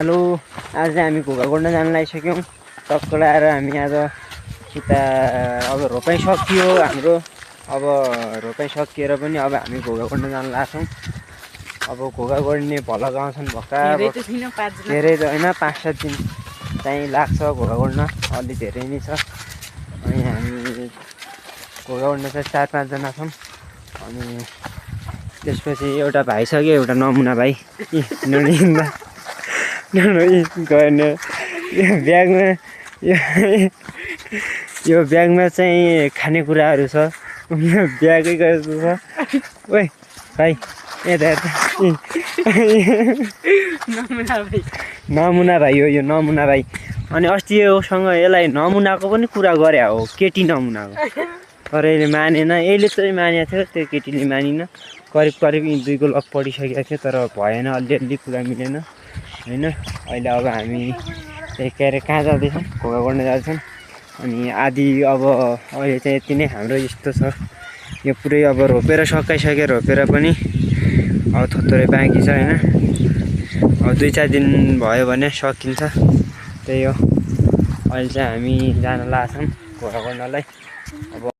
Hello, आज हामी घोगा गोड्न जान लागिसक्यौँ। टक्क लगाएर हामी आज उता अब रोपाइ सकियो हाम्रो। अब रोपाइ सकिएर पनि अब हामी घोगा गोड्न जान लाग्छौँ। अब घोगा गोड्ने भल गाउँछन् भक्का धेरै त होइन, 5-7 दिन चाहिँ लाग्छ घोगा गोड्न, अलि धेरै नै छ। अनि हामी घोगा गोड्न चाहिँ 4-5 जना छौँ। अनि त्यसपछि एउटा भाइ छ कि, एउटा नमुना भाइ गर्ने यो ब्यागमा चाहिँ खानेकुराहरू छ। ब्यागै जस्तो छ। ओइ भाइ यता नमुना भाइ हो यो, नमुना भाइ। अनि अस्ति योसँग यसलाई नमुनाको पनि कुरा गरे हो, केटी नमुनाको, तर यसले मानेन। यसले चाहिँ मानेको थियो, त्यो केटीले मानिन। करिब 2 लक पढिसकेको थियो, तर भएन, अलिअलि कुरा मिलेन होइन। अहिले अब हामी के अरे कहाँ जाँदैछौँ, घोगा गोड्न जाँदैछौँ। अनि आदि अब अहिले चाहिँ यति नै हाम्रो यस्तो छ। यो पुरै अब रोपेर सकाइसक्यो, रोपेर पनि अब थोरै बाँकी छ होइन। अब 2-4 दिन भयो भने सकिन्छ। त्यही हो, अहिले चाहिँ हामी जान लाग्छौँ घोगा गोड्नलाई। अब